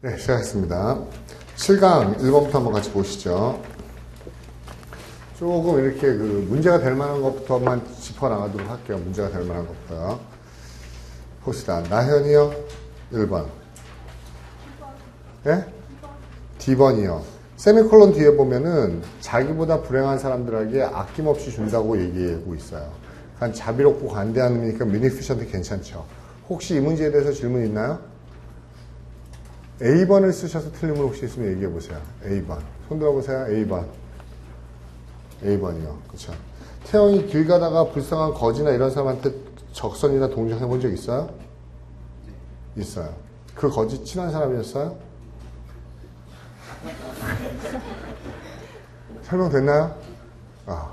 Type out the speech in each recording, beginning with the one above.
네, 시작하겠습니다. 7강 1번부터 한번 같이 보시죠. 조금 이렇게 그 문제가 될 만한 것부터만 짚어나가도록 할게요. 문제가 될 만한 것부터요. 봅시다. 나현이요? 1번. 예? D번이요. 세미콜론 뒤에 보면은 자기보다 불행한 사람들에게 아낌없이 준다고 얘기하고 있어요. 그러니까 자비롭고 관대한 의미니까 뮤니피션트 괜찮죠. 혹시 이 문제에 대해서 질문 있나요? A번을 쓰셔서 틀린 분 혹시 있으면 얘기해 보세요. A번. 손 들어보세요. A번. A번이요. 그쵸. 태영이 길 가다가 불쌍한 거지나 이런 사람한테 적선이나 동정해 본 적 있어요? 네. 있어요. 그 거지 친한 사람이었어요? 설명됐나요? 아,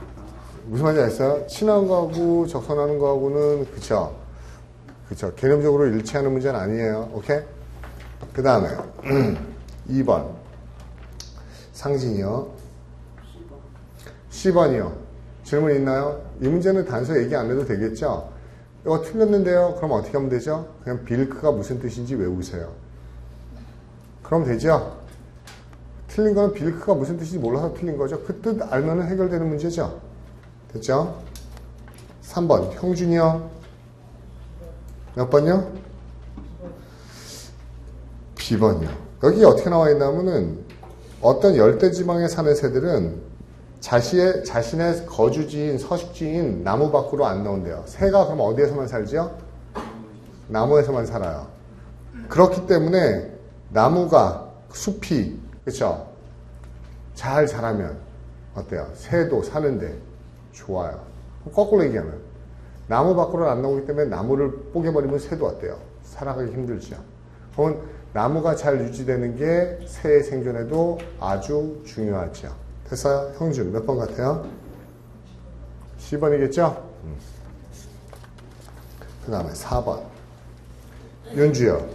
무슨 말인지 아시죠? 친한 거하고 적선하는 거하고는 그쵸. 그쵸. 개념적으로 일치하는 문제는 아니에요. 오케이? 그 다음에 2번 상진이요. 10번이요. 질문 있나요? 이 문제는 단서 얘기 안 해도 되겠죠? 이거 틀렸는데요. 그럼 어떻게 하면 되죠? 그냥 빌크가 무슨 뜻인지 외우세요. 그럼 되죠? 틀린 거는 빌크가 무슨 뜻인지 몰라서 틀린 거죠. 그 뜻 알면 해결되는 문제죠. 됐죠? 3번 형준이요. 몇 번이요? B번이요. 여기 어떻게 나와 있냐면은 어떤 열대지방에 사는 새들은 자신의 거주지인 서식지인 나무 밖으로 안 나온대요. 새가 그럼 어디에서만 살죠? 나무에서만 살아요. 그렇기 때문에 나무가 숲이 그렇죠? 잘 자라면 어때요? 새도 사는데 좋아요. 거꾸로 얘기하면 나무 밖으로 안 나오기 때문에 나무를 뽀개버리면 새도 어때요? 살아가기 힘들죠. 그러면 나무가 잘 유지되는 게 새의 생존에도 아주 중요하죠. 됐어요? 형준 몇 번 같아요? 10번이겠죠? 그 다음에 4번 윤주요.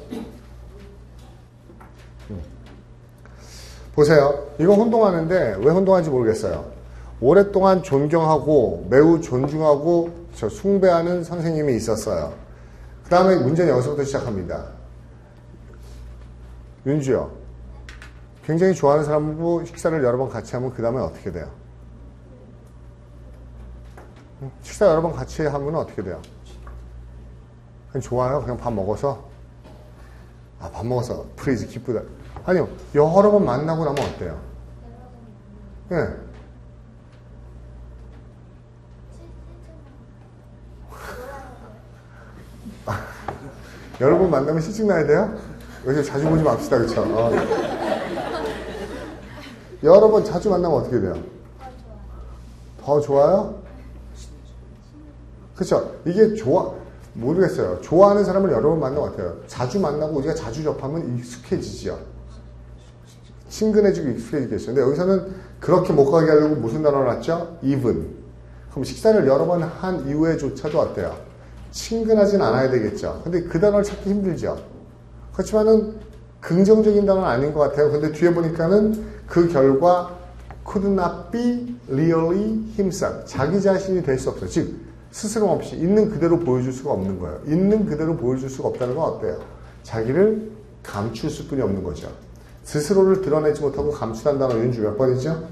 보세요. 이거 혼동하는데 왜 혼동하는지 모르겠어요. 오랫동안 존경하고 매우 존중하고 숭배하는 선생님이 있었어요. 그 다음에 문제는 여기서부터 시작합니다. 윤주요. 굉장히 좋아하는 사람하고 식사를 여러 번 같이 하면 그 다음에 어떻게 돼요? 식사 여러 번 같이 하면 어떻게 돼요? 그냥 좋아요? 그냥 밥 먹어서? 아, 밥 먹어서 프리즈 기쁘다. 아니요. 여러 번 만나고 나면 어때요? 예. 여러 번 만나면 실증 나야 돼요? 여기서 자주 보지 맙시다. 그쵸? 여러 번 자주 만나면 어떻게 돼요? 더 좋아요? 그쵸? 이게 모르겠어요. 좋아하는 사람을 여러 번 만나면 어때요? 자주 만나고 우리가 자주 접하면 익숙해지죠. 친근해지고 익숙해지겠죠. 근데 여기서는 그렇게 못 가게 하려고 무슨 단어를 놨죠? even. 그럼 식사를 여러 번 한 이후에조차도 어때요? 친근하진 않아야 되겠죠. 근데 그 단어를 찾기 힘들죠. 그렇지만은 긍정적인 단어는 아닌 것 같아요. 근데 뒤에 보니까는 그 결과 could not be really himself. 자기 자신이 될 수 없어요. 즉 스스럼 없이 있는 그대로 보여줄 수가 없는 거예요. 있는 그대로 보여줄 수가 없다는 건 어때요? 자기를 감출 수뿐이 없는 거죠. 스스로를 드러내지 못하고 감추다는 단어 윤주 몇 번이죠?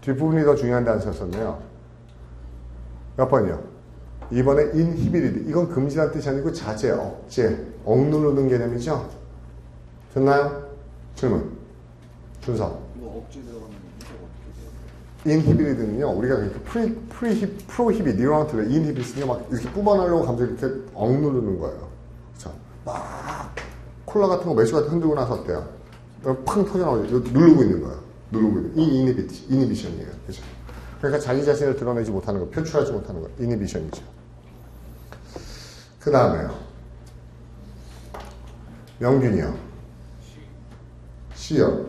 뒷부분이 더 중요한 단서였었네요. 몇 번이요? 이번에 inhibited. 이건 금지라는 뜻이 아니고 자제, 억제, 억누르는 개념이죠? 됐나요? 질문. 준서. 뭐 억제 들어가면 어떻게 돼요? inhibited는요, 우리가 이렇게 prohibit, 이런한테 inhibit 쓰면 막 이렇게 뽑아내려고 감정이 이렇게 억누르는 거예요. 그쵸? 막 콜라 같은 거 매주 같은 거 흔들고 나서 어때요? 팡 터져나오죠. 누르고 있는 거예요. 누르고 있는. 이 inhibition이에요. 그죠? 그러니까 자기 자신을 드러내지 못하는 거, 표출하지 못하는 거, inhibition이죠. 그 다음에요. 명균이요. C요.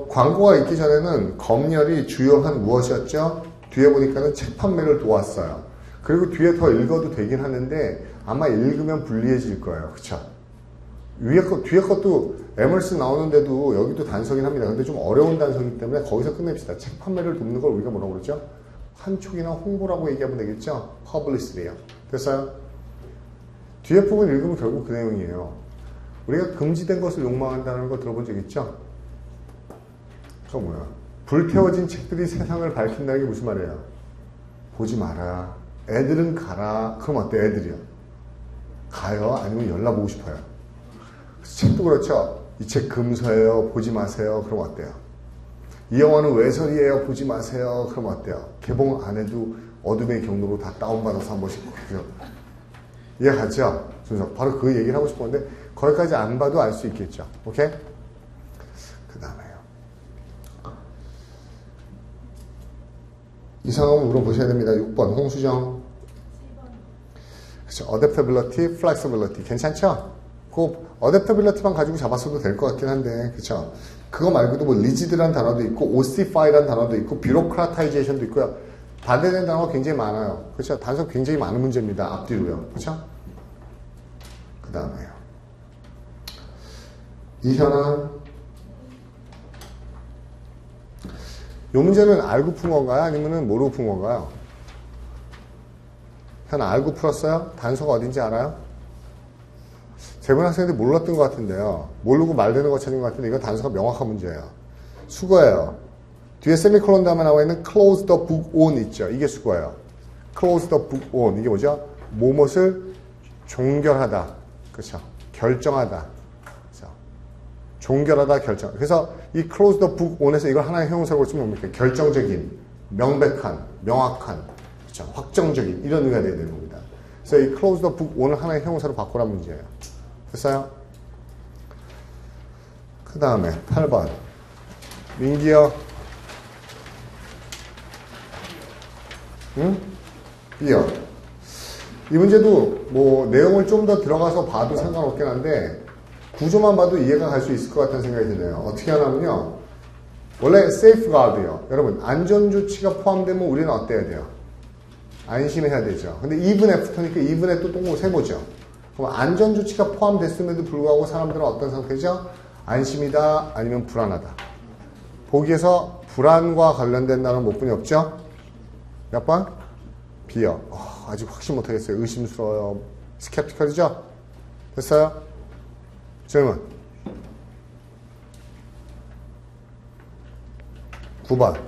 광고가 있기 전에는 검열이 주요한 무엇이었죠? 뒤에 보니까는 책 판매를 도왔어요. 그리고 뒤에 더 읽어도 되긴 하는데 아마 읽으면 불리해질 거예요. 그쵸? 뒤에 것도 에머슨 나오는데도 여기도 단서긴 합니다. 근데 좀 어려운 단서이기 때문에 거기서 끝냅시다. 책 판매를 돕는 걸 우리가 뭐라고 그러죠? 환촉이나 홍보라고 얘기하면 되겠죠? publicity요. 됐어요? 뒤에 부분 읽으면 결국 그 내용이에요. 우리가 금지된 것을 욕망한다는 거 들어본 적 있죠? 그거 뭐야? 불태워진 책들이 세상을 밝힌다는 게 무슨 말이에요? 보지 마라. 애들은 가라. 그럼 어때? 애들이요. 가요? 아니면 열나보고 싶어요? 책도 그렇죠? 이 책 금서예요. 보지 마세요. 그럼 어때요? 이 영화는 외설이에요. 보지 마세요. 그럼 어때요? 개봉 안 해도 어둠의 경로로 다 다운받아서 한 번씩 보죠. 이해가죠? 그래서 바로 그 얘기를 하고 싶었는데 거기까지 안 봐도 알 수 있겠죠. 오케이? 그 다음에요. 이상한 물어보셔야 됩니다. 6번 홍수정. 그렇죠. adaptability, flexibility 괜찮죠? 그 adaptability만 가지고 잡았어도 될 것 같긴 한데 그렇죠? 그거 말고도 뭐 rigid란 단어도 있고 ossify란 단어도 있고 bureaucratization도 있고요. 반대되는 단어가 굉장히 많아요. 그렇죠? 단서 굉장히 많은 문제입니다. 앞뒤로요. 그렇죠? 그 다음에요. 이현아. 이 문제는 알고 푼 건가요? 아니면 모르고 푼 건가요? 현아 알고 풀었어요? 단서가 어딘지 알아요? 대부분 학생들이 몰랐던 것 같은데요. 모르고 말되는 거 찾은 것 같은데 이건 단서가 명확한 문제예요. 수거예요. 뒤에 세미콜론 다음에 나와 있는 close the book on 있죠. 이게 수거예요. close the book on. 이게 뭐죠? 무엇을 종결하다. 그렇죠. 결정하다. 그렇죠. 종결하다, 결정. 그래서 이 close the book on에서 이걸 하나의 형용사로 쓰면 뭡니까? 결정적인, 명백한, 명확한, 그렇죠. 확정적인 이런 의미가 되야 되는 겁니다. 그래서 이 close the book on을 하나의 형용사로 바꾸란 문제예요. 됐어요? 그 다음에 8번. 민기요. 응? B요. 이 문제도 뭐 내용을 좀 더 들어가서 봐도 상관없긴 한데 구조만 봐도 이해가 갈 수 있을 것 같다는 생각이 드네요. 어떻게 하냐면요. 원래 safeguard요. 여러분 안전조치가 포함되면 우리는 어때야 돼요? 안심해야 되죠. 근데 even after니까 even에 또 동공 세모죠. 그럼 안전조치가 포함됐음에도 불구하고 사람들은 어떤 상태죠? 안심이다 아니면 불안하다. 보기에서 불안과 관련된 단어는 몇 분이 없죠? 몇 번? B요. 아직 확신 못하겠어요. 의심스러워요. 스캡티컬이죠? 됐어요? 질문. 9번.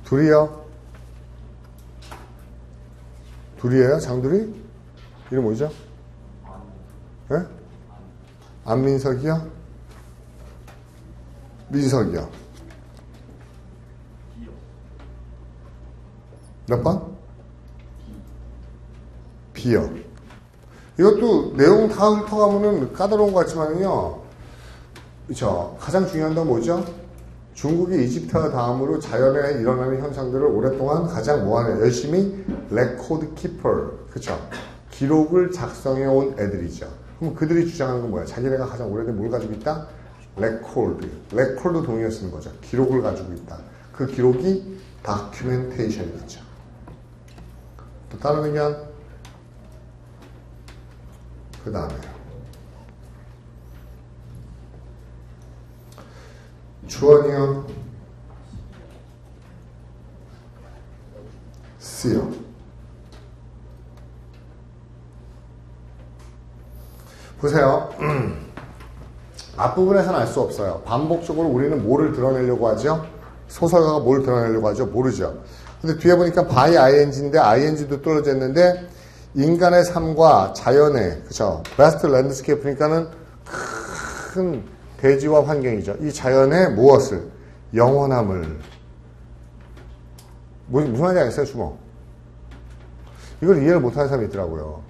둘이요? 둘이에요? 장둘이? 이름 뭐죠? 네? 안민석이요? 민석이요? 몇 번? B요. 이것도 내용 다 훑어가면은 까다로운 것 같지만요. 그쵸. 가장 중요한 건 뭐죠? 중국이 이집트와 다음으로 자연에 일어나는 현상들을 오랫동안 가장 뭐하냐. 열심히 레코드 키퍼. 그쵸. 기록을 작성해온 애들이죠. 그럼 그들이 주장하는 건 뭐야? 자기네가 가장 오래된 뭘 가지고 있다? 레코드. 레코드 동의어 쓰는 거죠. 기록을 가지고 있다. 그 기록이 다큐멘테이션이겠죠. 또 다른 의견? 그 다음에요. 주원이요. C요. 보세요. 앞부분에서는 알 수 없어요. 반복적으로 우리는 뭐를 드러내려고 하죠? 소설가가 뭘 드러내려고 하죠? 모르죠. 근데 뒤에 보니까 by ing인데 ing도 떨어져 있는데 인간의 삶과 자연의 그쵸? vast landscape니까는 큰 대지와 환경이죠. 이 자연의 무엇을? 영원함을. 무슨 말인지 알겠어요? 주모? 이걸 이해를 못하는 사람이 있더라고요.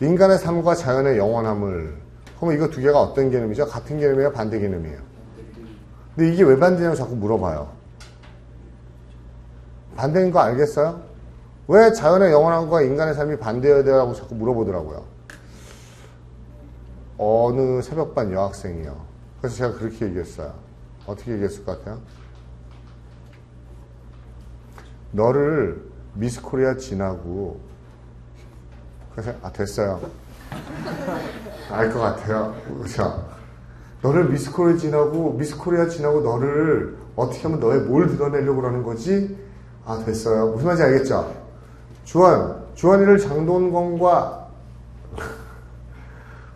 인간의 삶과 자연의 영원함을. 그러면 이거 두 개가 어떤 개념이죠? 같은 개념이에요? 반대 개념이에요? 근데 이게 왜 반대냐고 자꾸 물어봐요. 반대인 거 알겠어요? 왜 자연의 영원함과 인간의 삶이 반대여야 되라고 자꾸 물어보더라고요. 어느 새벽반 여학생이요. 그래서 제가 그렇게 얘기했어요. 어떻게 얘기했을 것 같아요? 너를 미스코리아 지나고 그래서 됐어요. 알 것 같아요. 그렇죠? 너를 미스코리아 지나고 너를 어떻게 하면 너의 뭘 드러내려고 그러는 거지? 됐어요. 무슨 말인지 알겠죠? 주원이를 장동건과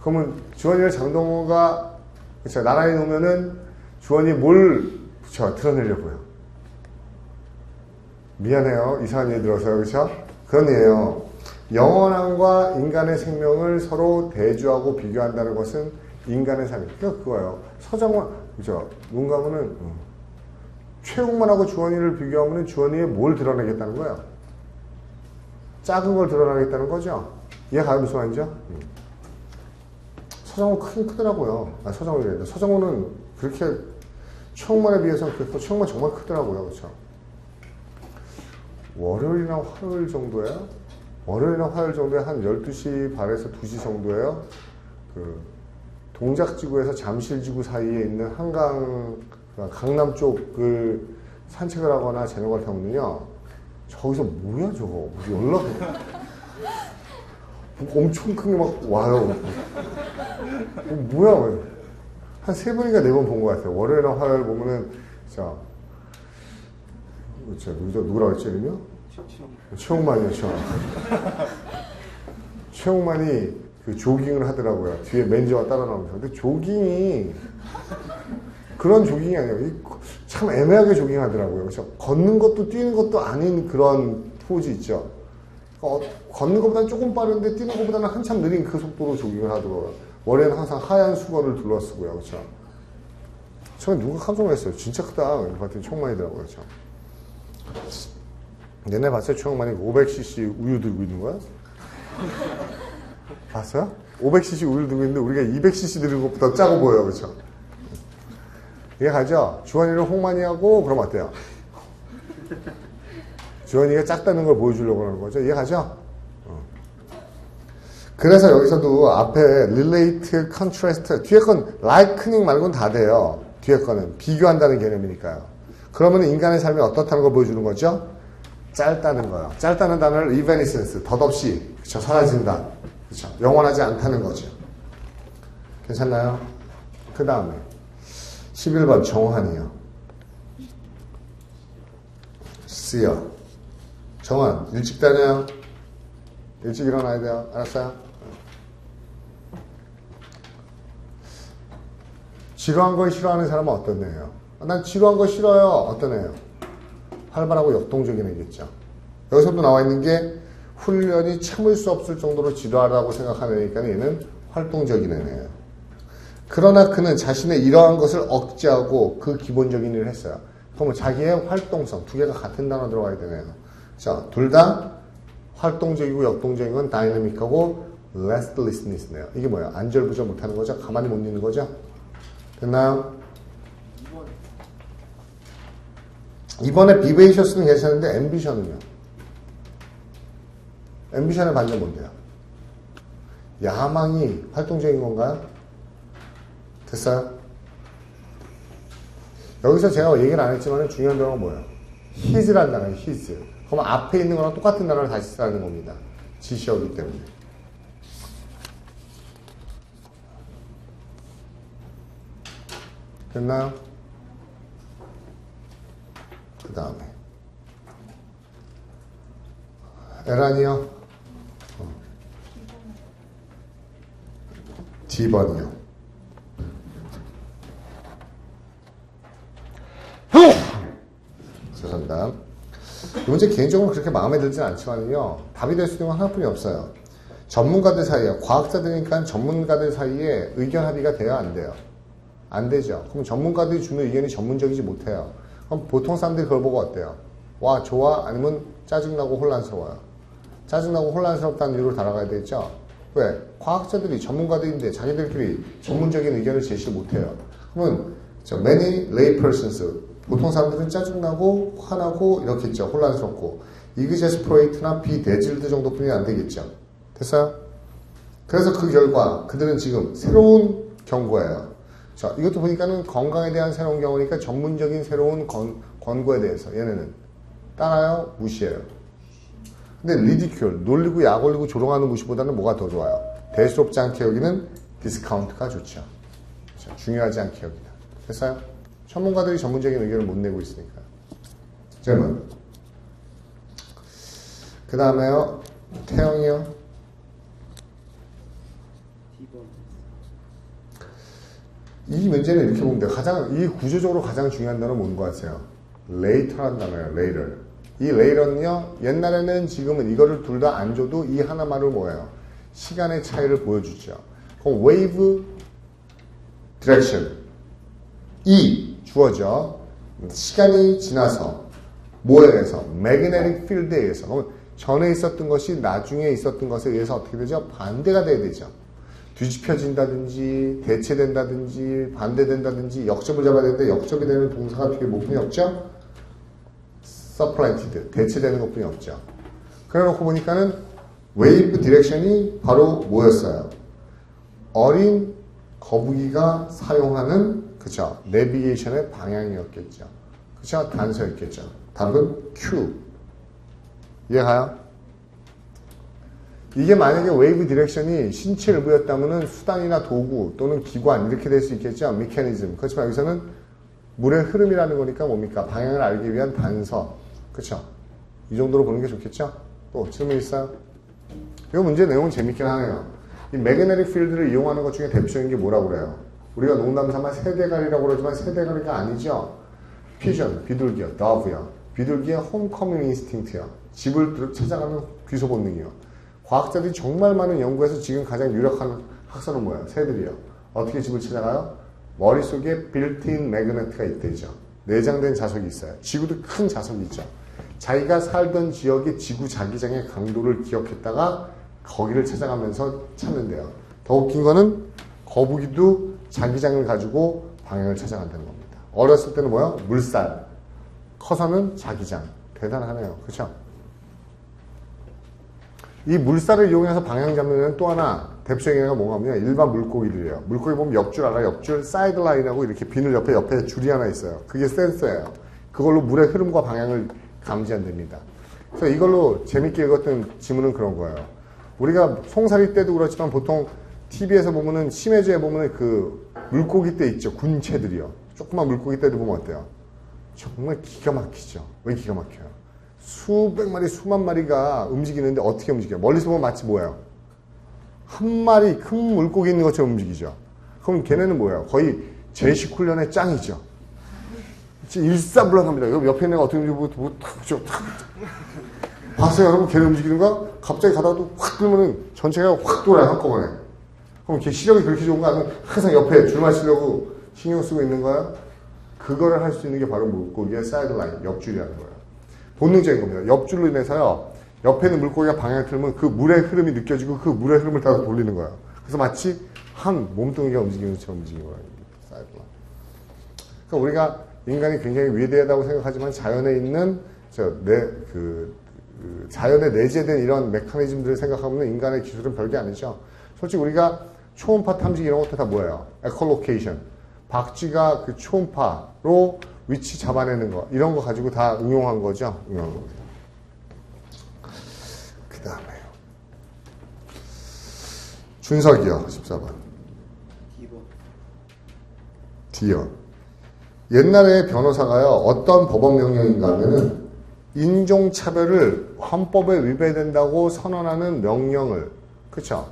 그러면 주원이를 장동호가 그쵸 나란히 놓으면은 주원이 뭘 그쵸 드러내려고요. 미안해요. 이상한 얘기 들어서요. 그쵸? 그런 얘기예요. 영원함과 인간의 생명을 서로 대조하고 비교한다는 것은 인간의 삶이. 그러니까 그거예요. 서정원, 그죠? 눈 감으면, 최욱만하고 주원이를 비교하면 주원이의 뭘 드러내겠다는 거예요? 작은 걸 드러내겠다는 거죠? 이해가요? 무슨 말인지요? 서정원 크긴 크더라고요. 아, 서정원이래. 서정원은 그렇게 최욱만에 비해서는 최욱만 정말 크더라고요. 그렇죠? 월요일이나 화요일 정도예요? 월요일이나 화요일 정도에 한 12시 반에서 2시 정도에요. 그 동작지구에서 잠실지구 사이에 있는 한강, 강남 쪽을 산책을 하거나 저녁을 타면요. 저기서 뭐야 저거? 연락 엄청 큰 게 막 와요. 뭐야? 한 3번인가 4번 본 것 같아요. 월요일이나 화요일 보면은 자, 누구라고 했지 이름이요? 최홍만이요. 최홍만이 그 조깅을 하더라고요. 뒤에 매니저가 따라 나오면서. 근데 조깅이 그런 조깅이 아니에요. 참 애매하게 조깅하더라고요. 그렇죠? 걷는 것도 뛰는 것도 아닌 그런 포즈 있죠. 걷는 것보다는 조금 빠른데 뛰는 것보다는 한참 느린 그 속도로 조깅을 하더라고요. 머리에는 항상 하얀 수건을 둘러쓰고요. 그렇죠? 처음에 누가 깜짝 놀랐어요. 진짜 크다. 봤더니 최홍만이더라고요. 그렇죠? 얘네 봤어요? 최홍만이 500cc 우유 들고 있는 거야? 봤어요? 500cc 우유 들고 있는데 우리가 200cc 들은 것보다 작아 보여요. 그렇죠? 이해 가죠? 주원이를 홍만이하고 그럼 어때요? 주원이가 작다는 걸 보여주려고 하는 거죠. 이해 가죠? 그래서 여기서도 앞에 relate, contrast 뒤에 건 likening 말고는 다 돼요. 뒤에 거는 비교한다는 개념이니까요. 그러면 인간의 삶이 어떻다는 걸 보여주는 거죠? 짧다는 거예요. 짧다는 단어를 evanescence, 덧없이 그쵸, 사라진다. 그쵸, 영원하지 않다는 거죠. 괜찮나요? 그 다음에 11번 정환이요. C요. 정환 일찍 다녀요. 일찍 일어나야 돼요. 알았어요? 지루한 걸 싫어하는 사람은 어떤 애예요? 난 지루한 거 싫어요. 어떤 애예요? 활발하고 역동적인 애겠죠. 여기서도 나와 있는 게 훈련이 참을 수 없을 정도로 지루하다고 생각하는 애니까 얘는 활동적인 애네요. 그러나 그는 자신의 이러한 것을 억제하고 그 기본적인 일을 했어요. 그러면 자기의 활동성, 두 개가 같은 단어 들어가야 되네요. 자, 둘 다 활동적이고 역동적인 건 다이내믹하고 restlessness네요. 이게 뭐예요? 안절부절 못하는 거죠? 가만히 못 있는 거죠? 됐나요? 이번에 비베이셔스는 괜찮은데 앰비션은요? 앰비션의 반전 뭔데요? 야망이 활동적인 건가요? 됐어요? 여기서 제가 얘기를 안 했지만 중요한 단어가 뭐예요? his라는 단어예요. his. 그럼 앞에 있는 거랑 똑같은 단어를 다시 쓰라는 겁니다. 지시어기 때문에. 됐나요? 그 다음에 에란이요. D번이요. 죄송합니다. 이 문제 개인적으로 그렇게 마음에 들지는 않지만요. 답이 될 수 있는 건 하나뿐이 없어요. 전문가들 사이에, 과학자들이니까 전문가들 사이에 의견 합의가 돼야 안 돼요? 안 되죠. 그럼 전문가들이 주는 의견이 전문적이지 못해요. 그럼 보통 사람들이 그걸 보고 어때요? 와, 좋아? 아니면 짜증나고 혼란스러워요? 짜증나고 혼란스럽다는 이유로 달아가야 되겠죠? 왜? 과학자들이 전문가들인데 자기들끼리 전문적인 의견을 제시 못해요. 그러면 many laypersons 보통 사람들은 짜증나고 화나고 이렇겠죠. 혼란스럽고 exasperate나 bedazzled 정도뿐이 안 되겠죠. 됐어요? 그래서 그 결과 그들은 지금 새로운 경고예요. 자, 이것도 보니까는 건강에 대한 새로운 경우니까 전문적인 새로운 권고에 대해서 얘네는 따라요? 무시해요. 근데 ridicule, 놀리고 약 올리고 조롱하는 무시보다는 뭐가 더 좋아요? 대수롭지 않게 여기는 디스카운트가 좋죠. 자, 중요하지 않게 여기다. 됐어요? 전문가들이 전문적인 의견을 못 내고 있으니까. 질문. 그 다음에요. 태영이요. 이 문제는 이렇게 보면 돼요. 이 구조적으로 가장 중요한 단어는 뭔 것 같아요? later라는 단어예요. later. 이 later는요, 옛날에는 지금은 이거를 둘 다 안 줘도 이 하나만으로 뭐예요? 시간의 차이를 보여주죠. 그럼 wave direction. 이 주어져. 시간이 지나서 뭐에 의해서? magnetic field에 의해서. 그러면 전에 있었던 것이 나중에 있었던 것에 의해서 어떻게 되죠? 반대가 돼야 되죠. 뒤집혀진다든지 대체된다든지 반대된다든지 역접을 잡아야 되는데 역접이 되는 동사가 뒤에 뭐 뿐이 없죠? supplanted, 대체되는 것 뿐이 없죠. 그래놓고 보니까는 wave direction이 바로 뭐였어요? 어린 거북이가 사용하는 그쵸? 내비게이션의 방향이었겠죠. 그쵸? 단서였겠죠. 답은 Q. 이해가요? 이게 만약에 웨이브 디렉션이 신체 일부였다면 수단이나 도구 또는 기관 이렇게 될 수 있겠죠. 메커니즘. 그렇지만 여기서는 물의 흐름이라는 거니까 뭡니까? 방향을 알기 위한 단서. 그렇죠? 이 정도로 보는 게 좋겠죠? 또 질문 있어요? 이 문제 내용은 재밌긴 하네요. 이 매그네틱 필드를 이용하는 것 중에 대표적인 게 뭐라고 그래요? 우리가 농담삼아 세대갈이라고 그러지만 세대갈이가 아니죠. 피전, 비둘기요. 더브요. 비둘기의 홈커밍 인스팅트요. 집을 찾아가는 귀소 본능이요. 과학자들이 정말 많은 연구에서 지금 가장 유력한 학설은 뭐예요? 새들이요. 어떻게 집을 찾아가요? 머릿속에 빌트인 매그네트가 있대죠. 내장된 자석이 있어요. 지구도 큰 자석이 있죠. 자기가 살던 지역의 지구 자기장의 강도를 기억했다가 거기를 찾아가면서 찾는데요. 더 웃긴 거는 거북이도 자기장을 가지고 방향을 찾아간다는 겁니다. 어렸을 때는 뭐야? 물살. 커서는 자기장. 대단하네요. 그렇죠? 이 물살을 이용해서 방향 잡는 애는 또 하나 대표적인 애가 뭔가 하면 일반 물고기들이에요. 물고기 보면 옆줄 알아요? 옆줄 사이드 라인하고 이렇게 비늘 옆에 줄이 하나 있어요. 그게 센서예요. 그걸로 물의 흐름과 방향을 감지한답니다. 그래서 이걸로 재밌게 읽었던 지문은 그런 거예요. 우리가 송사리 때도 그렇지만 보통 TV에서 보면은 심해주에 보면은 그 물고기 때 있죠. 군체들이요. 조그만 물고기 때도 보면 어때요? 정말 기가 막히죠. 왜 기가 막혀요? 수백 마리, 수만 마리가 움직이는데 어떻게 움직여요? 멀리서 보면 마치 뭐예요? 한 마리 큰 물고기 있는 것처럼 움직이죠. 그럼 걔네는 뭐예요? 거의 제식 훈련의 짱이죠. 일사불란합니다. 옆에 있는 애가 어떻게 움직이고 봤어요, 여러분? 걔네 움직이는 거? 갑자기 가다가도 확 들면은 전체가 확 돌아요, 한꺼번에. 그럼 걔 시력이 그렇게 좋은 거 아니면 항상 옆에 줄 마시려고 신경 쓰고 있는 거야? 그거를 할 수 있는 게 바로 물고기의 사이드라인, 옆줄이라는 거예요. 본능적인 겁니다. 옆줄로 인해서요, 옆에 있는 물고기가 방향을 틀면 그 물의 흐름이 느껴지고 그 물의 흐름을 따라 돌리는 거예요. 그래서 마치 한 몸뚱이가 움직이는 것처럼 움직이는 거예요. 사이드라인. 그러니까 우리가 인간이 굉장히 위대하다고 생각하지만 자연에 있는 자연에 내재된 이런 메커니즘들을 생각하면 인간의 기술은 별게 아니죠. 솔직히 우리가 초음파 탐지 이런 것도 다 뭐예요? 에컬로케이션. 박쥐가 그 초음파로 위치 잡아내는 거 이런 거 가지고 다 응용한 거죠. 응용한 거. 그 다음에요. 준석이요. 14번. D요. 옛날에 변호사가요. 어떤 법원 명령인가 하면은 인종차별을 헌법에 위배된다고 선언하는 명령을 그쵸?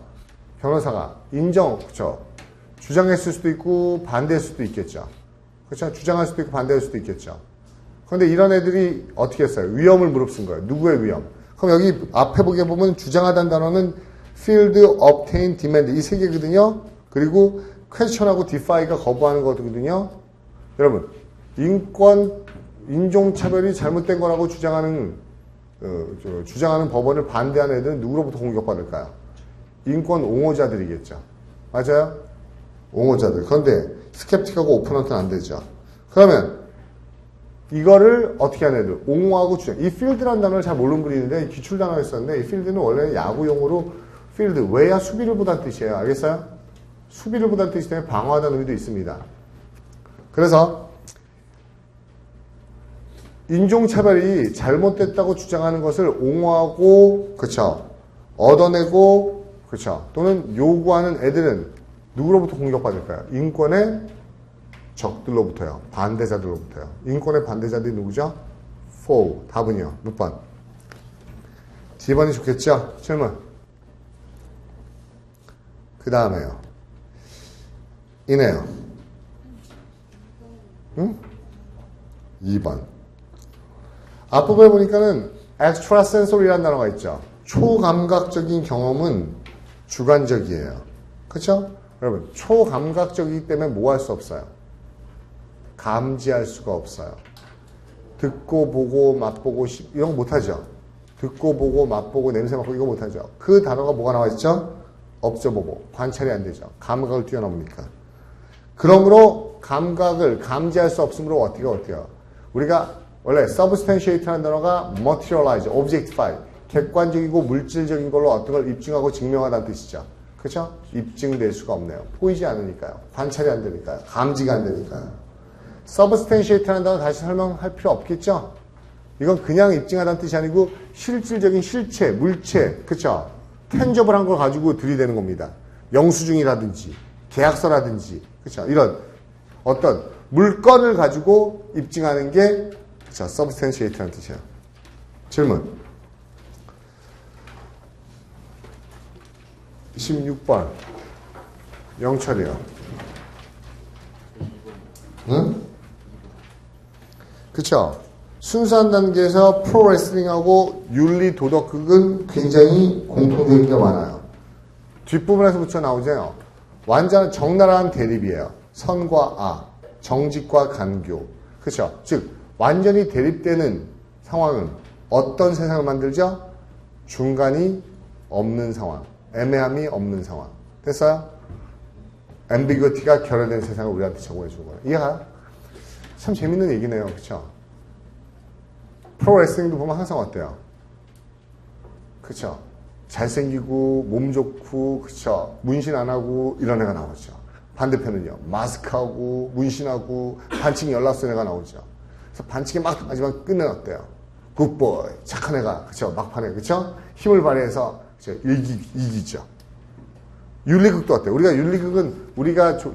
변호사가 인정 그쵸? 주장했을 수도 있고 반대할 수도 있겠죠. 그렇죠? 주장할 수도 있고 반대할 수도 있겠죠. 그런데 이런 애들이 어떻게 했어요? 위험을 무릅쓴 거예요. 누구의 위험? 그럼 여기 앞에 보게 보면 주장하다는 단어는 field, obtain, demand 이 세 개거든요. 그리고 question하고 defy가 거부하는 거거든요. 여러분, 인종차별이 잘못된 거라고 주장하는 법원을 반대하는 애들은 누구로부터 공격받을까요? 인권 옹호자들이겠죠. 맞아요? 옹호자들. 그런데 스캡틱하고 오픈한테는 안 되죠. 그러면 이거를 어떻게 하는 애들? 옹호하고 주장. 이 필드라는 단어를 잘 모르는 분이 있는데 기출 단어였었는데 이 필드는 원래 야구용어로 필드, 외야 수비를 보다는 뜻이에요. 알겠어요? 수비를 보다는 뜻이 때문에 방어하다는 의미도 있습니다. 그래서 인종차별이 잘못됐다고 주장하는 것을 옹호하고 그쵸? 얻어내고 그쵸? 또는 요구하는 애들은 누구로부터 공격받을까요? 인권의 적들로부터요. 반대자들로부터요. 인권의 반대자들이 누구죠? foe. 답은요. 몇 번? D번이 좋겠죠? 질문. 그 다음에요. 이네요. 응? 2번. 앞부분에 보니까는 extrasensory라는 단어가 있죠. 초감각적인 경험은 주관적이에요. 그렇죠? 여러분, 초감각적이기 때문에 뭐 할 수 없어요? 감지할 수가 없어요. 듣고 보고 맛보고 이런 거 못하죠. 듣고 보고 맛보고 냄새 맡고 이거 못하죠. 그 단어가 뭐가 나와 있죠? observable. 관찰이 안 되죠. 감각을 뛰어넘으니까. 그러므로 감각을 감지할 수 없으므로 어때요? 우리가 원래 substantiate라는 단어가 materialize, objectify, 객관적이고 물질적인 걸로 어떤 걸 입증하고 증명하다는 뜻이죠. 그렇죠? 입증될 수가 없네요. 보이지 않으니까요. 관찰이 안 되니까요. 감지가 안 되니까요. substantiate라는 단어 다시 설명할 필요 없겠죠? 이건 그냥 입증하다는 뜻이 아니고 실질적인 실체, 물체, 그렇죠? tangible 걸 가지고 들이대는 겁니다. 영수증이라든지 계약서라든지 그렇죠? 이런 어떤 물건을 가지고 입증하는 게 그렇죠? substantiate라는 뜻이에요. 질문 16번 영철이요. 응? 그쵸? 순수한 단계에서 프로레슬링하고 윤리 도덕극은 굉장히 공통적인 게 많아요. 뒷부분에서 붙여 나오잖아요. 완전한 적나라한 대립이에요. 선과 악, 정직과 간교. 그쵸? 즉 완전히 대립되는 상황은 어떤 세상을 만들죠? 중간이 없는 상황. 애매함이 없는 상황. 됐어요? 앰비거티가 결여된 세상을 우리한테 제공해 주는 거예요. 이해가요? 참 재밌는 얘기네요. 그쵸? 프로레슬링도 보면 항상 어때요? 그쵸? 잘생기고, 몸 좋고, 그쵸? 문신 안 하고, 이런 애가 나오죠. 반대편은요, 마스크하고, 문신하고, 반칙 연락선 애가 나오죠. 그래서 반칙에 막 하지만 끝내 어때요? 굿보이, 착한 애가, 그쵸? 막판에, 그쵸? 힘을 발휘해서, 그쵸? 이기죠. 윤리극도 어때요? 우리가 윤리극은,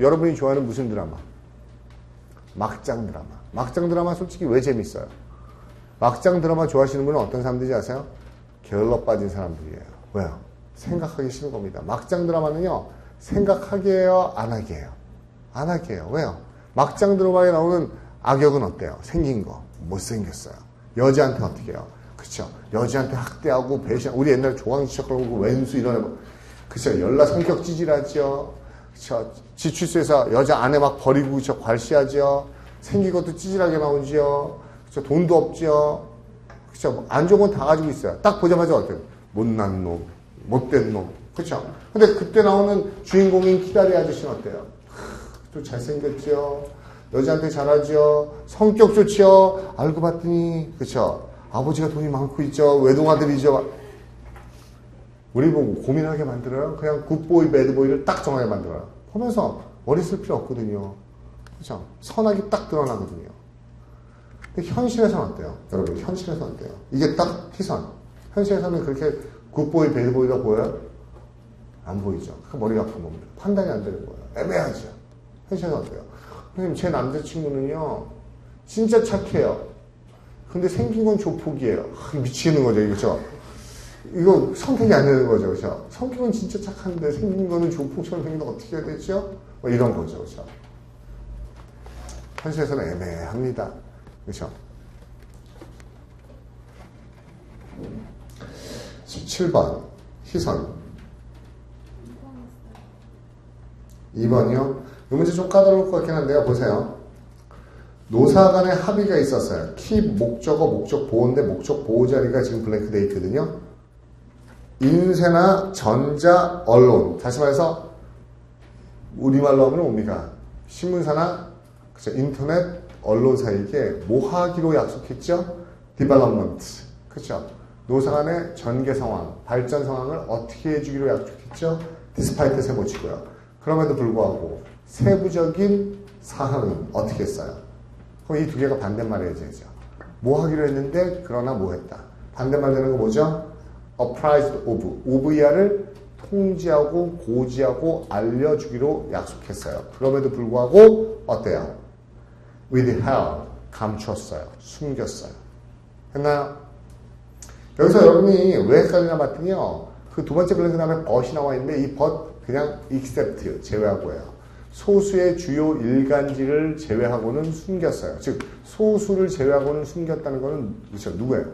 여러분이 좋아하는 무슨 드라마? 막장 드라마. 막장 드라마 솔직히 왜 재밌어요? 막장 드라마 좋아하시는 분은 어떤 사람들인지 아세요? 게을러 빠진 사람들이에요. 왜요? 생각하기 싫은 겁니다. 막장 드라마는요, 생각하게 해요? 안 하게 해요? 안 하게 해요. 왜요? 막장 드라마에 나오는 악역은 어때요? 생긴 거. 못생겼어요. 여자한테 어떻게 해요? 그쵸? 여자한테 학대하고 배신, 우리 옛날에 조광지척 그러고 왼수 이런 애, 그쵸? 연라 성격 찌질하죠? 그쵸? 지출소에서 여자 아내 막 버리고 저 괄시하죠? 생긴 것도 찌질하게 나오죠? 그쵸? 돈도 없죠? 그쵸? 안 좋은 건 다 가지고 있어요. 딱 보자마자 어때요? 못난 놈, 못된 놈. 그쵸? 근데 그때 나오는 주인공인 키다리 아저씨는 어때요? 또 잘생겼죠? 여자한테 잘하죠? 성격 좋죠? 알고 봤더니, 그쵸? 아버지가 돈이 많고 있죠? 외동아들이죠? 우리 보고 고민하게 만들어요? 그냥 굿보이, 배드보이를 딱 정하게 만들어요. 보면서 머리 쓸 필요 없거든요. 그쵸? 선악이 딱 드러나거든요. 근데 현실에서는 어때요? 여러분, 현실에서는 어때요? 이게 딱 희선. 현실에서는 그렇게 굿보이, 배드보이가 보여요? 안 보이죠. 그 머리가 아픈 겁니다. 판단이 안 되는 거예요. 애매하죠. 현실에서는 어때요? 선생님, 제 남자친구는요, 진짜 착해요. 근데 생긴 건 조폭이에요. 미치겠는 거죠, 이거죠. 이거 선택이 안 되는 거죠, 그렇죠? 성격은 진짜 착한데 생긴 거는 조폭처럼 생긴 거 어떻게 해야 되죠? 뭐 이런 거죠, 그렇죠? 현실에서는 애매합니다, 그렇죠? 17번 희선 2번이요? 이 문제 좀 까다로울 것 같긴 한데요. 보세요. 노사 간의 합의가 있었어요. keep 목적어 목적 보호인데 목적 보호 자리가 지금 블랭크 돼 있거든요. 인쇄나 전자 언론, 다시 말해서 우리말로 하면 뭡니까? 신문사나 그쵸? 인터넷 언론사에게 뭐 하기로 약속했죠? development, 그렇죠? 노사 간의 전개 상황, 발전 상황을 어떻게 해주기로 약속했죠? despite 세 붙이고요. 그럼에도 불구하고 세부적인 사항은 어떻게 했어요? 그럼 이 두 개가 반대말 해야죠. 뭐 하기로 했는데 그러나 뭐 했다. 반대말 되는 거 뭐죠? apprised of, OVR을 통지하고 고지하고 알려주기로 약속했어요. 그럼에도 불구하고 어때요? withheld, 감췄어요. 숨겼어요. 했나요? 여기서 여러분이 왜 헷갈리나 봤더니요. 그 두 번째 블랭크 다음에 but이 나와 있는데 이 but 그냥 except 제외하고 해요. 소수의 주요 일간지를 제외하고는 숨겼어요. 즉 소수를 제외하고는 숨겼다는 것은 그렇죠. 누구예요?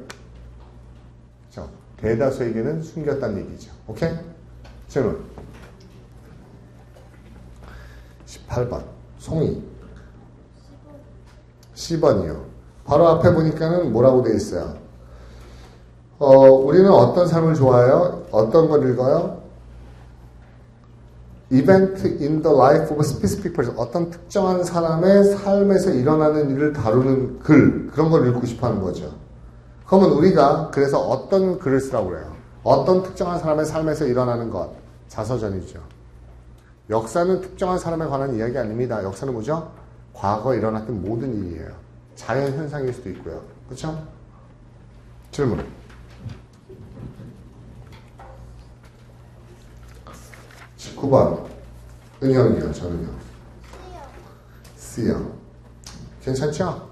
그렇죠. 대다수에게는 숨겼다는 얘기죠. 오케이? 질문 18번 송이 10번이요. 바로 앞에 보니까는 뭐라고 돼 있어요? 우리는 어떤 삶을 좋아해요? 어떤 걸 읽어요? Event in the life of a specific person. 어떤 특정한 사람의 삶에서 일어나는 일을 다루는 글, 그런 걸 읽고 싶어 하는 거죠. 그러면 우리가 그래서 어떤 글을 쓰라고 그래요? 어떤 특정한 사람의 삶에서 일어나는 것, 자서전이죠. 역사는 특정한 사람에 관한 이야기 아닙니다. 역사는 뭐죠? 과거에 일어났던 모든 일이에요. 자연현상일 수도 있고요. 그렇죠? 질문. (19번) 은영이요. 저는요. C요. 괜찮죠?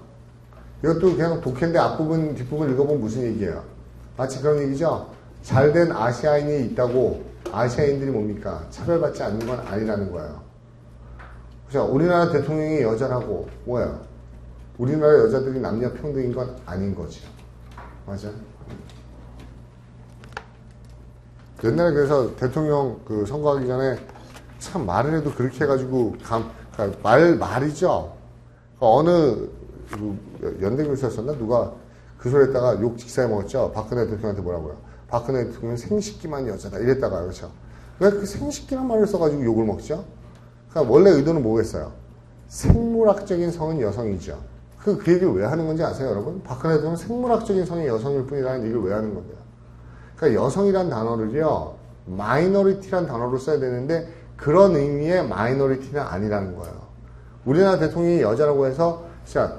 이것도 그냥 독해인데 앞부분 뒷부분 읽어보면 무슨 얘기예요? 마치 그런 얘기죠. 잘된 아시아인이 있다고 아시아인들이 뭡니까? 차별받지 않는 건 아니라는 거예요. 그렇죠? 우리나라 대통령이 여자라고 뭐예요? 우리나라 여자들이 남녀 평등인 건 아닌 거죠. 맞아? 옛날에 그래서 대통령 그 선거하기 전에 참 말을 해도 그렇게 해가지고 그러니까 말이죠. 어느 연대교수였었나 누가 그 소리 했다가 욕 직사해 먹었죠. 박근혜 대통령한테 뭐라고요? 박근혜 대통령 생식기만 여자다 이랬다가 그렇죠. 왜 그 생식기란 말을 써가지고 욕을 먹죠? 그러니까 원래 의도는 뭐겠어요? 생물학적인 성은 여성이죠. 그 얘기를 왜 하는 건지 아세요, 여러분? 박근혜 대통령은 생물학적인 성이 여성일 뿐이라는 얘기를 왜 하는 건데요? 그러니까 여성이란 단어를요, 마이너리티란 단어로 써야 되는데 그런 의미의 마이너리티는 아니라는 거예요. 우리나라 대통령이 여자라고 해서 진짜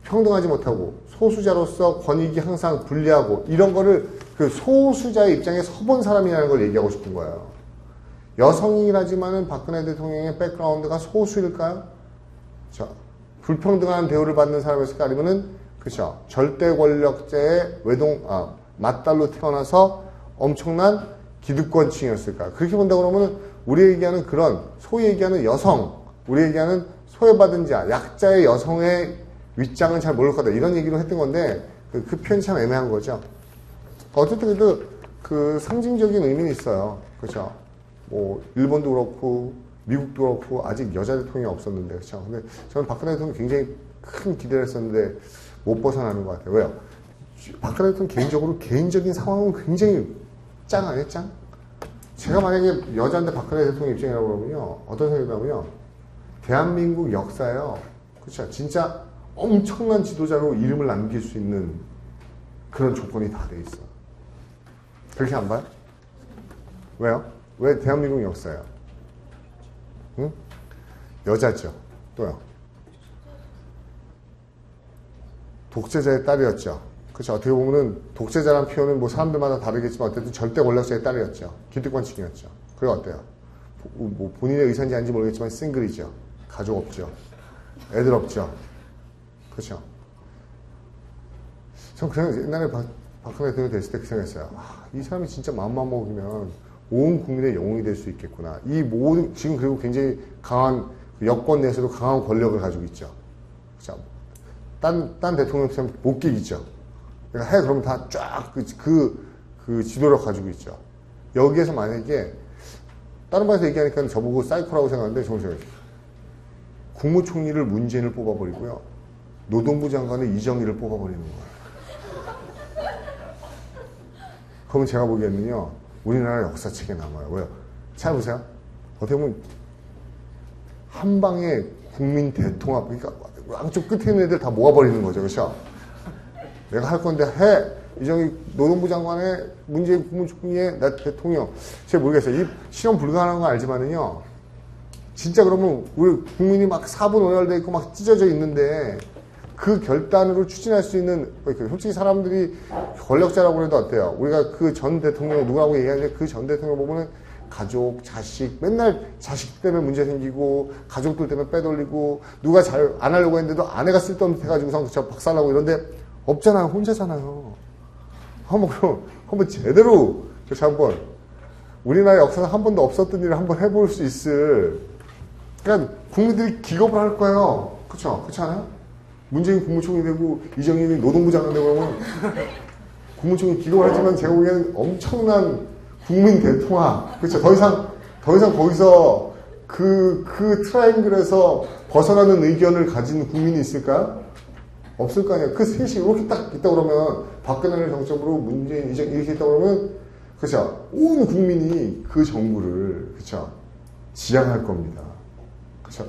평등하지 못하고 소수자로서 권익이 항상 불리하고 이런 거를 그 소수자의 입장에 서본 사람이라는 걸 얘기하고 싶은 거예요. 여성이라지만은 박근혜 대통령의 백그라운드가 소수일까요? 자, 불평등한 대우를 받는 사람이었을까? 아니면은 그렇죠. 절대 권력제의 맞달로 태어나서 엄청난 기득권층이었을까? 그렇게 본다 그러면 우리 얘기하는 그런 소위 얘기하는 여성, 우리 얘기하는 소외받은 자, 약자의 여성의 윗장은 잘 모를 거다. 이런 얘기로 했던 건데 그 표현이 참 애매한 거죠. 어쨌든 그 상징적인 의미는 있어요. 그렇죠? 뭐 일본도 그렇고 미국도 그렇고 아직 여자 대통령이 없었는데 그렇죠? 근데 저는 박근혜 대통령 굉장히 큰 기대를 했었는데 못 벗어나는 것 같아요. 왜요? 박근혜 대통령 개인적으로 개인적인 상황은 굉장히 짱 아니에요? 짱? 제가 만약에 여자인데 박근혜 대통령 입장이라고 그러면요. 어떤 생각이 나면요. 대한민국 역사에요. 그렇죠? 진짜 엄청난 지도자로 이름을 남길 수 있는 그런 조건이 다 돼 있어. 그렇게 안 봐요? 왜요? 왜 대한민국 역사예요? 응? 여자죠. 또요. 독재자의 딸이었죠. 그렇죠. 어떻게 보면은 독재자라는 표현은 뭐 사람들마다 다르겠지만 어쨌든 절대 권력자의 딸이었죠. 기득권층이었죠. 그게 어때요? 뭐 본인의 의사인지 아닌지 모르겠지만 싱글이죠. 가족 없죠. 애들 없죠. 그렇죠. 전 그냥 옛날에 박근혜 대통령 됐을 때 그 생각했어요. 이 사람이 진짜 마음만 먹으면 온 국민의 영웅이 될 수 있겠구나. 이 모든 지금 그리고 굉장히 강한 여권 내에서도 강한 권력을 가지고 있죠. 그렇죠. 딴 대통령처럼 못 깨기죠. 그러니까 그러면 다 쫙 그 지도력 가지고 있죠. 여기에서 만약에 다른 반에서 얘기하니까 저보고 사이코라고 생각하는데 정말 생각해요. 국무총리를 문재인을 뽑아버리고요. 노동부 장관을 이정희를 뽑아버리는 거예요. 그러면 제가 보기에는요. 우리나라 역사책에 남아요. 왜요? 잘 보세요. 어떻게 보면 한 방에 국민 대통합, 그러니까 양쪽 끝에 있는 애들 다 모아버리는 거죠. 그렇죠? 내가 할 건데 해. 이정희 노동부 장관의 문재인 국무총리의 나 대통령. 제가 모르겠어요. 이 실현 불가능한 건 알지만은요. 진짜 그러면 우리 국민이 막 사분오열돼 있고 막 찢어져 있는데 그 결단으로 추진할 수 있는 솔직히 사람들이 권력자라고 해도 어때요? 우리가 그 전 대통령 누구라고 얘기하는데 그 전 대통령 보면은 가족, 자식 맨날 자식 때문에 문제 생기고 가족들 때문에 빼돌리고 누가 잘 안 하려고 했는데도 아내가 쓸데없는 해가지고서 저 박살나고 이런데 없잖아요. 혼자잖아요. 한번 제대로 한번 우리나라 역사상 한 번도 없었던 일을 한번 해볼 수 있을 그러니까 국민들이 기겁을 할 거예요. 그렇죠? 그렇지 않아요? 문재인 국무총리 되고 이정현이 노동부 장관 되고 그러면 국무총리 기겁을 하지만 제가 보기에는 엄청난 국민 대통합. 그렇죠? 더 이상 거기서 그 트라이앵글에서 벗어나는 의견을 가진 국민이 있을까요? 없을 거 아니에요. 그 셋이 이렇게 딱 있다 그러면 박근혜를 정점으로 문재인, 이정 이렇게 있다 그러면 그렇죠? 온 국민이 그 정부를 그렇죠? 지향할 겁니다. 그렇죠?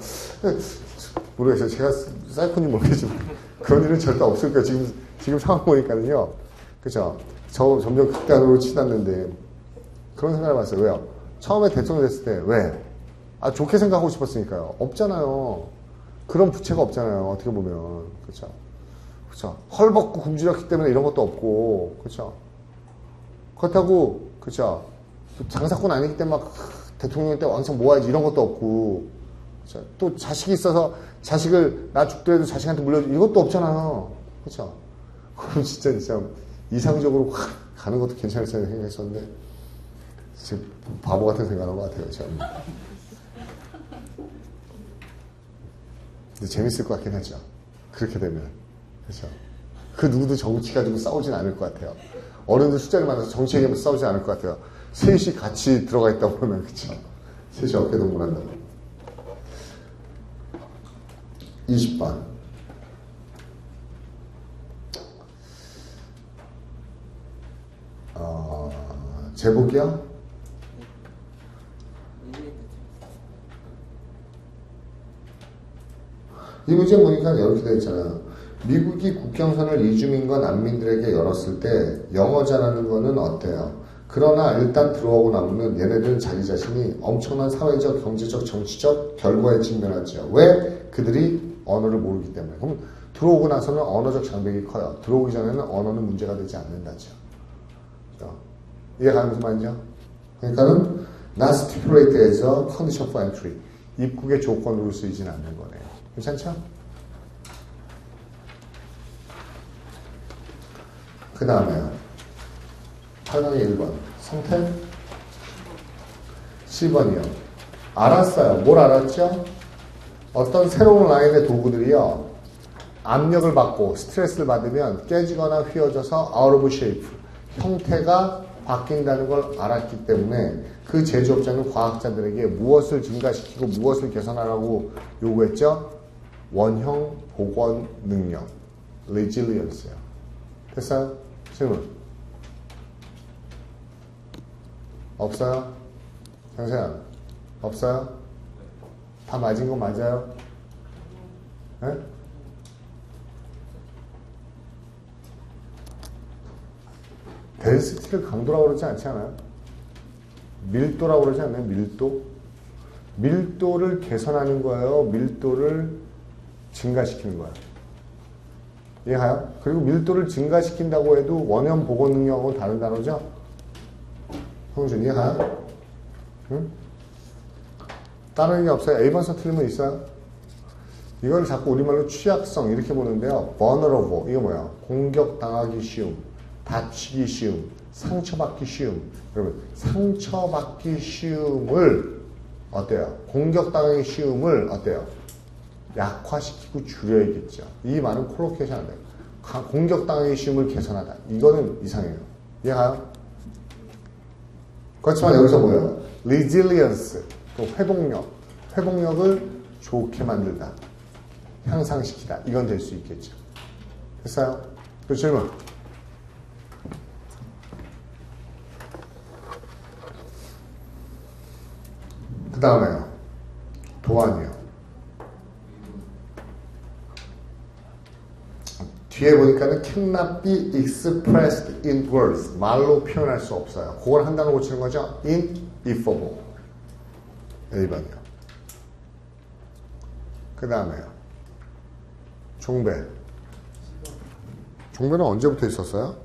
모르겠어요. 제가 사이코인지 모르겠지만 그런 일은 절대 없을 거예요. 지금 상황 보니까는요. 그렇죠? 점점 극단으로 치닫는데 그런 생각을 해봤어요. 왜요? 처음에 대통령 됐을 때 왜? 좋게 생각하고 싶었으니까요. 없잖아요. 그런 부채가 없잖아요. 어떻게 보면 그렇죠? 그렇죠? 헐벗고 굶주렸기 때문에 이런 것도 없고 그렇죠? 그렇다고 그렇죠? 장사꾼 아니기 때문에 막 대통령 때 왕창 모아야지 이런 것도 없고 그렇죠? 또 자식이 있어서 자식을 나 죽더라도 자식한테 물려줘 이것도 없잖아요. 그렇죠? 그럼 진짜 이상적으로 확 가는 것도 괜찮을 생각했었는데 지금 바보 같은 생각하는 것 같아요. 참. 근데 재밌을 것 같긴 하죠. 그렇게 되면 그렇죠? 그 누구도 정치 가지고 싸우진 않을 것 같아요. 어른들 숫자를 만나서 정치 얘기하면서 싸우지 않을 것 같아요. 셋이 같이 들어가 있다 보면 그렇죠? 셋이 어깨동무한다. 20번. 제복이요? 이 문제 보니까 이렇게 되어 있잖아요. 미국이 국경선을 이주민과 난민들에게 열었을 때 영어 잘하는 거는 어때요? 그러나 일단 들어오고 나면 얘네들은 자기 자신이 엄청난 사회적, 경제적, 정치적 결과에 직면하죠. 왜? 그들이 언어를 모르기 때문에. 그럼 들어오고 나서는 언어적 장벽이 커요. 들어오기 전에는 언어는 문제가 되지 않는다죠. 이해가는 무슨 말이죠? 그러니까는 not stipulated as a condition for entry. 입국의 조건으로 쓰이지는 않는 거네요. 괜찮죠? 그 다음에요. 8강의 1번. 성태? 10번이요. 알았어요. 뭘 알았죠? 어떤 새로운 라인의 도구들이요. 압력을 받고 스트레스를 받으면 깨지거나 휘어져서 out of shape. 형태가 바뀐다는 걸 알았기 때문에 그 제조업자는 과학자들에게 무엇을 증가시키고 무엇을 개선하라고 요구했죠? 원형 복원 능력. resilience요. 됐어요? 질문. 없어요? 정세현. 없어요? 다 맞은 거 맞아요? 네? 덴시티를 강도라고 그러지 않지 않아요? 밀도라고 그러지 않나요? 밀도? 밀도를 개선하는 거예요? 밀도를 증가시키는 거예요? 이해가요? 그리고 밀도를 증가시킨다고 해도 원형 복원 능력하고 다른 단어죠? 형준 이해가요? 응? 다른 게 없어요? A번서 틀린 거 있어요? 이걸 자꾸 우리말로 취약성 이렇게 보는데요. vulnerable 이거 뭐야? 공격당하기 쉬움, 다치기 쉬움, 상처받기 쉬움. 여러분 상처받기 쉬움을 어때요? 공격당하기 쉬움을 어때요? 약화시키고 줄여야겠죠. 이 말은 콜로케이션 안 돼요. 공격당하기 쉬움을 개선하다. 이거는 이상해요. 이해가요? 그렇지만 여기서 뭐예요? resilience, 또 회복력을 좋게 만들다. 향상시키다. 이건 될 수 있겠죠. 됐어요? 그 질문. 그 다음에요. 도안이요. 뒤에 보니까는 cannot be expressed in words. 말로 표현할 수 없어요. 그걸 한 단어 고치는 거죠. ineffable. A번이요. 그 다음에요. 종배. 종배는 언제부터 있었어요?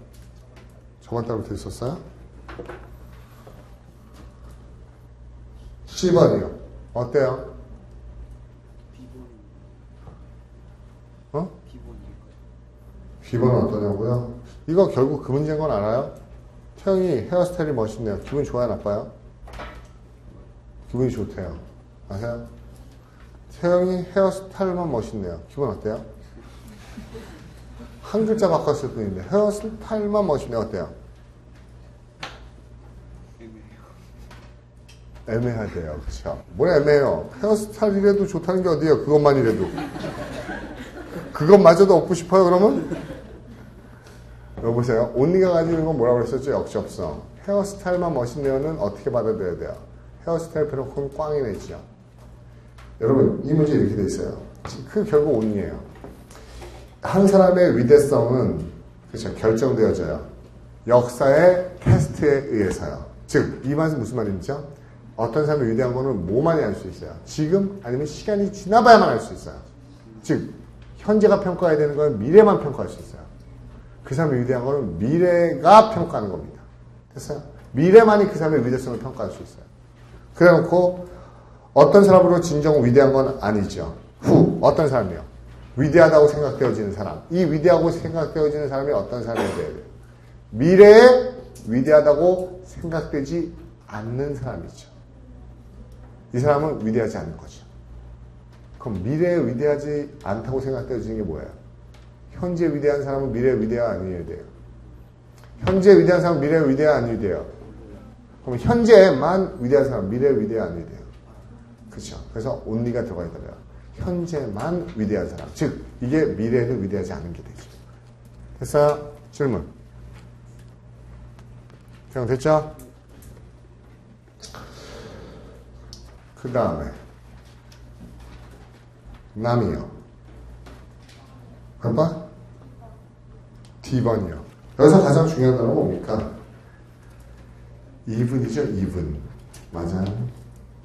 저번 달부터 있었어요? 10번이요. 어때요? 어? 기본은 어떠냐고요? 이거 결국 그 문제인 건 알아요? 태영이 헤어스타일이 멋있네요. 기분 좋아요, 나빠요? 기분이 좋대요. 아세요? 태영이 헤어스타일만 멋있네요. 기분 어때요? 한 글자 바꿨을 뿐인데 헤어스타일만 멋있네요. 어때요? 애매하대요. 그쵸? 뭘 애매해요? 헤어스타일이라도 좋다는 게 어디예요? 그것만이라도. 그것마저도 얻고 싶어요, 그러면? 여보세요? 온리가 가지는 건 뭐라고 그랬었죠? 역접성. 헤어스타일만 멋있네요는 어떻게 받아들여야 돼요? 헤어스타일 빼놓고는 꽝이 내죠. 여러분, 이 문제 이렇게 돼 있어요. 그 결국 온리예요. 한 사람의 위대성은 그렇죠, 결정되어져요. 역사의 테스트에 의해서요. 즉, 이 말은 무슨 말입니까? 어떤 사람이 위대한 거는 뭐만이 알 수 있어요? 지금 아니면 시간이 지나봐야만 알 수 있어요. 즉, 현재가 평가해야 되는 건 미래만 평가할 수 있어요. 그 사람이 위대한 거는 미래가 평가하는 겁니다. 됐어요? 미래만이 그 사람의 위대성을 평가할 수 있어요. 그래 놓고 어떤 사람으로 진정 위대한 건 아니죠. 어떤 사람이요? 위대하다고 생각되어지는 사람. 이 위대하고 생각되어지는 사람이 어떤 사람이 돼야 돼요? 미래에 위대하다고 생각되지 않는 사람이죠. 이 사람은 위대하지 않는 거죠. 그럼 미래에 위대하지 않다고 생각되어지는 게 뭐예요? 현재 위대한 사람은 미래에 위대하 아니어야 돼요. 현재 위대한 사람은 미래에 위대하 아니어야 돼요. 그럼 현재만 위대한 사람, 미래에 위대하 아니어야 돼요. 그렇죠. 그래서 only가 들어가 있다면 현재만 위대한 사람. 즉, 이게 미래에는 위대하지 않은 게 되죠. 됐어요? 질문. 그냥 됐죠? 그 다음에 남이요. 몇 번? D번이요. 여기서 가장 중요한 단어가 뭡니까? even이죠. even. 맞아요.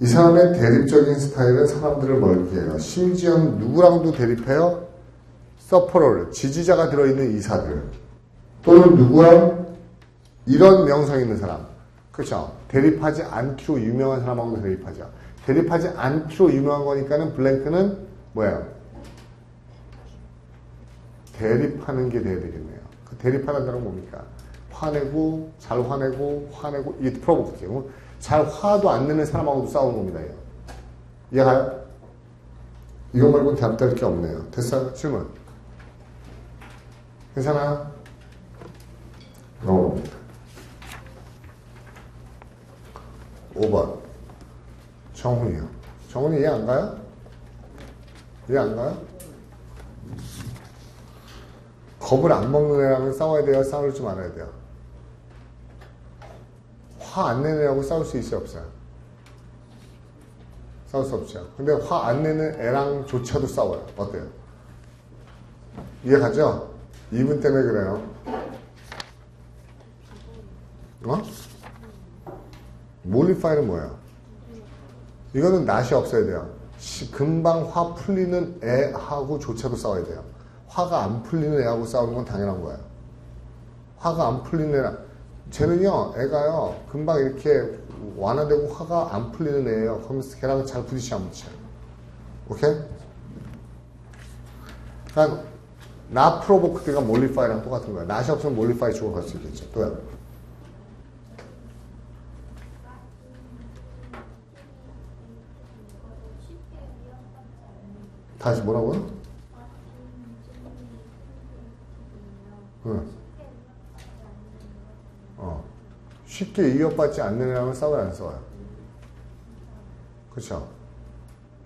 이 사람의 대립적인 스타일은 사람들을 멀게 해요. 심지어 누구랑도 대립해요? 서포러를, 지지자가 들어있는 이사들. 또는 누구랑 이런 명성이 있는 사람. 그렇죠. 대립하지 않기로 유명한 사람하고 대립하죠. 대립하지 않기로 유명한 거니까는 블랭크는 뭐예요? 대립하는 게 돼야 되겠네요. 그 대립하는 단어는 뭡니까? 화내고, 잘 화내고, 이게 풀어볼게요. 잘 화도 안 내는 사람하고도 싸우는 겁니다. 이해가요? 이거 말고 답될 게 없네요. 됐어요? 질문. 괜찮아요? 넘어갑니다. 5번. 정훈이요. 정훈이 이해 안 가요? 이해 안 가요? 겁을 안 먹는 애랑은 싸워야 돼요? 싸울 줄 알아야 돼요? 화 안 내는 애하고 싸울 수 있어요? 없어요? 싸울 수 없죠. 근데 화 안 내는 애랑조차도 싸워요. 어때요? 이해가죠? 이분 때문에 그래요. 어? 몰리파이는 뭐예요? 이거는 낯이 없어야 돼요. 금방 화 풀리는 애하고조차도 싸워야 돼요. 화가 안 풀리는 애하고 싸우는 건 당연한 거예요. 화가 안 풀리는 애랑, 쟤는요, 애가요, 금방 이렇게 완화되고 화가 안 풀리는 애예요. 그러면 걔랑 잘 부딪혀 안 부딪혀요. 오케이? 그러니까, 나 프로보크드가 몰리파이랑 똑같은 거예요. 낯이 없으면 몰리파이 주고 갈 수 있겠죠. 또요. 다시 뭐라고요? 응. 쉽게 위협받지 않는 애랑은 싸워요, 안 싸워요? 그쵸?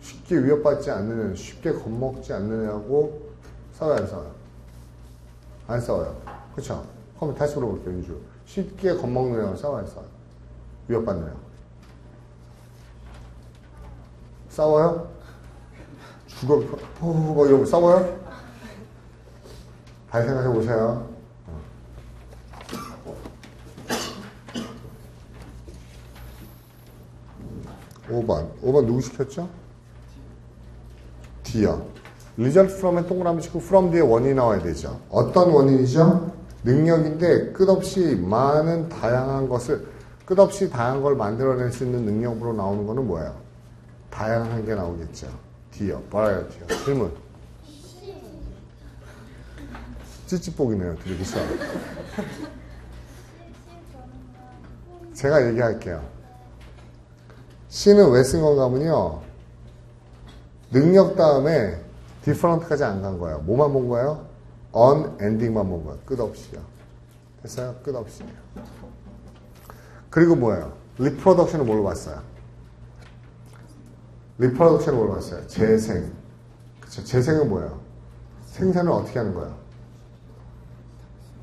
쉽게 위협받지 않는 애는, 쉽게 겁먹지 않는 애하고 싸워요, 안 싸워요? 안 싸워요. 그쵸? 그럼 다시 물어볼게요, 윤주. 쉽게 겁먹는 애하고 싸워요, 안 싸워요? 위협받는 애하고. 싸워요? 죽어, 뭐 이러고 싸워요? 다시 생각해 보세요. 5번 누구 시켰죠? D요. result from에 동그라미 치고 from 뒤에 원인이 나와야 되죠. 어떤 원인이죠? 능력인데 끝없이 많은 다양한 것을, 끝없이 다양한 걸 만들어낼 수 있는 능력으로 나오는 거는 뭐예요? 다양한 게 나오겠죠. D요. variety요. 질문. 찌찌뽕이네요. 들으기 싫어. 제가 얘기할게요. C는 왜 쓴 건가 하면요. 능력 다음에 different까지 안 간 거예요. 뭐만 본 거예요? unending만 본 거예요. 끝없이요. 됐어요? 끝없이. 그리고 뭐예요? reproduction을 뭘로 봤어요? reproduction을 뭘로 봤어요? 재생. 그쵸? 재생은 뭐예요? 생산을 어떻게 하는 거예요?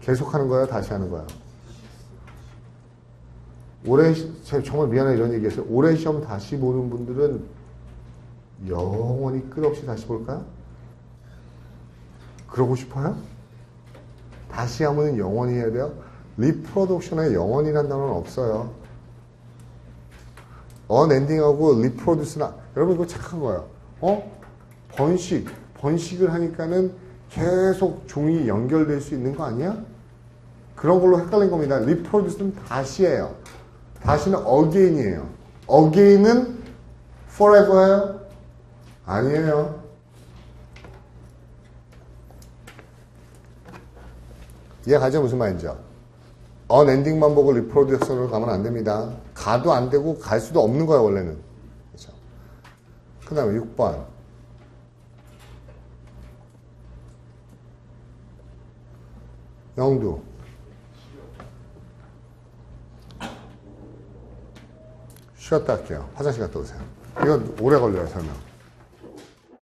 계속 하는 거예요? 다시 하는 거예요? 올해, 정말 미안해 이런 얘기했어요. 올해 시험 다시 보는 분들은 영원히 끝없이 다시 볼까요? 그러고 싶어요? 다시 하면 영원히 해야 돼요? 리프로덕션에 영원이라는 단어는 없어요. 언엔딩하고 리프로듀스나 여러분 이거 착한 거예요. 번식을 하니까는 계속 종이 연결될 수 있는 거 아니야? 그런 걸로 헷갈린 겁니다. 리프로듀스는 다시예요. 다시는 again이에요. again은 forever예요? 아니에요. 이해가죠? 무슨 말인지요? 언엔딩만 보고 리프로듀스로 가면 안 됩니다. 가도 안 되고 갈 수도 없는 거야 원래는. 그렇죠? 그 다음에 6번 영두 쉬었다 할게요. 화장실 갔다 오세요. 이건 오래 걸려요 설명.